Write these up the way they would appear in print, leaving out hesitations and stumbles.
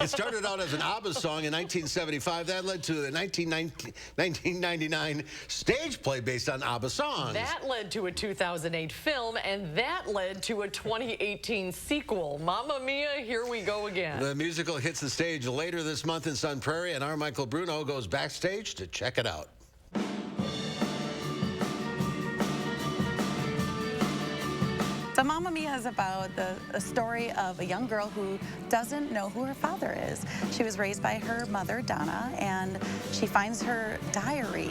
It started out as an ABBA song in 1975. That led to the 1999 stage play based on ABBA songs. That led to a 2008 film, and that led to a 2018 sequel. Mamma Mia, here we go again. The musical hits the stage later this month in Sun Prairie, and our Michael Bruno goes backstage to check it out. So Mamma Mia is about a story of a young girl who doesn't know who her father is. She was raised by her mother, Donna, and she finds her diary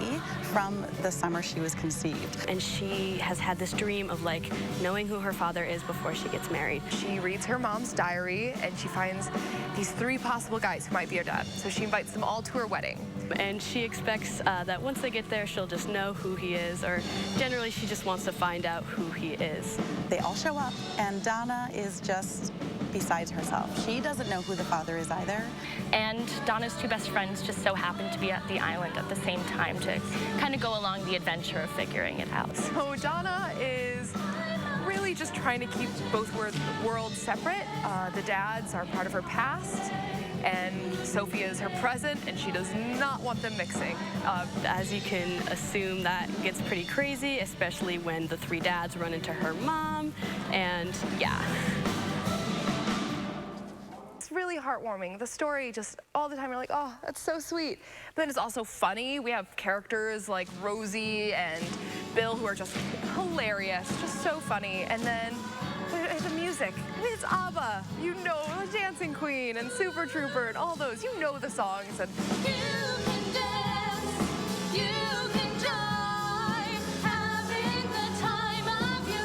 from the summer she was conceived. And she has had this dream of like knowing who her father is before she gets married. She reads her mom's diary and she finds these 3 possible guys who might be her dad. So she invites them all to her wedding. And she expects that once they get there, she'll just know who he is, or generally she just wants to find out who he is. They all show up, and Donna is just beside herself. She doesn't know who the father is either. And Donna's 2 best friends just so happen to be at the island at the same time to kind of go along the adventure of figuring it out. So Donna is really just trying to keep both worlds separate. The dads are part of her past, and Sophia is her present, and she does not want them mixing. As you can assume, that gets pretty crazy, especially when the 3 dads run into her mom, and yeah. It's really heartwarming. The story just all the time you're like, oh, that's so sweet. But then it's also funny. We have characters like Rosie and Bill who are just hilarious, just so funny. And then the music. I mean, it's ABBA. You know, the Dancing Queen and Super Trooper and all those. You know the songs. And you can dance, you can jive, having the time of your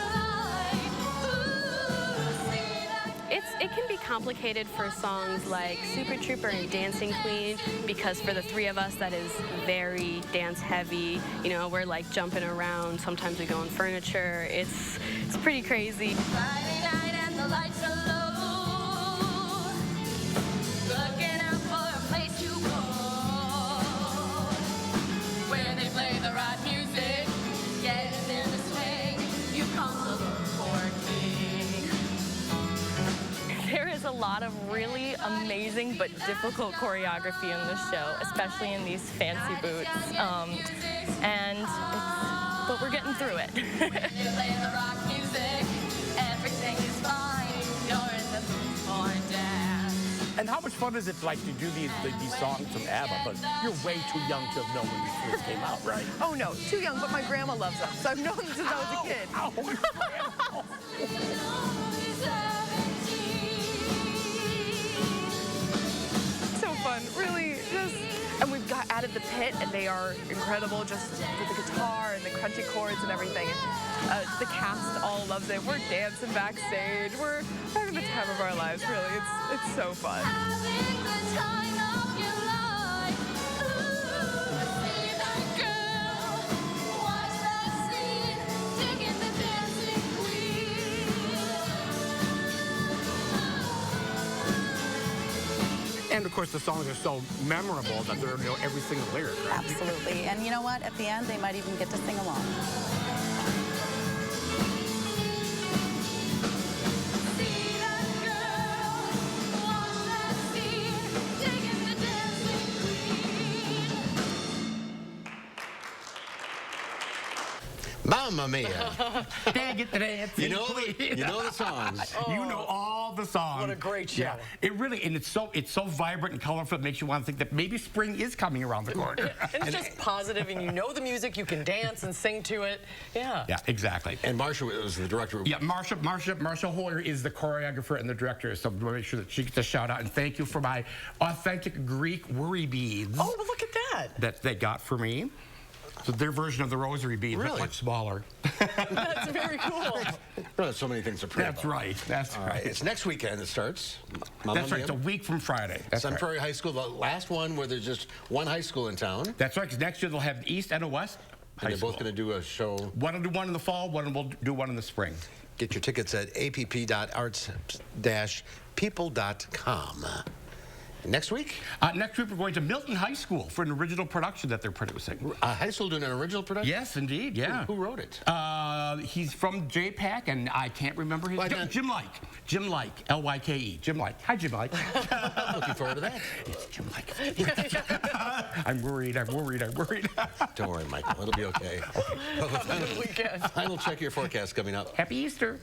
life. It can be complicated for songs like Super Trooper and Dancing Queen, because for the 3 of us, that is very dance heavy. You know, we're like jumping around. Sometimes we go on furniture. It's pretty crazy. Friday night and the lights are low, looking out for a place to go, where they play the right music, getting in the swing, you come to look for me. There is a lot of really amazing but difficult choreography in this show, especially in these fancy boots. But we're getting through it. And how much fun is it like to do these songs from ABBA? But you're way too young to have known when these first came out, right? oh no, too young, but my grandma loves them. So I've known them since I was a kid. So fun, really, just. And we've added the pit, and they are incredible, just with the guitar and the crunchy chords and everything. And, the cast all loves it. We're dancing backstage. We're having the time of our lives, really. It's so fun. Having the time of your life. Ooh, see that girl, watch that scene, digging the dancing queen. And of course, the songs are so memorable that they're every single lyric, right? Absolutely. And you know what? At the end, they might even get to sing along. See that girl, watch that scene, digging the dancing queen. Mamma Mia. Dig it, dancing You know the songs. You know all the songs. What a great show. Yeah, it really, and it's so vibrant and colorful. It makes you want to think that maybe spring is coming around the corner. And it's just positive, and you know the music, you can dance and sing to it. Yeah. Yeah, exactly. And Marsha was the director. Yeah, Marsha Hoyer is the choreographer and the director, so we'll make sure that she gets a shout out. And thank you for my authentic Greek worry beads. Oh, but look at that. That they got for me. So their version of the rosary bead, but much smaller. That's very cool. There's so many things to pray That's about. right. That's right. It's next weekend it starts. That's right. It's a week from Friday. That's Sun right. Prairie High School, the last one where there's just one high school in town. That's right, because next year they'll have the East and a West And they're both going to do a show. One will do one in the fall, one will do one in the spring. Get your tickets at app.arts-people.com. Next week? Next week, we're going to Milton High School for an original production that they're producing. High school doing an original production? Yes, indeed, yeah. Who wrote it? He's from JPAC, and I can't remember his name. Jim Like. Jim Like, L-Y-K-E. Jim Like. Hi, Jim Like. I'm looking forward to that. It's Jim Like. I'm worried. Don't worry, Michael. It'll be okay. Have a good weekend. Final check of your forecast coming up. Happy Easter.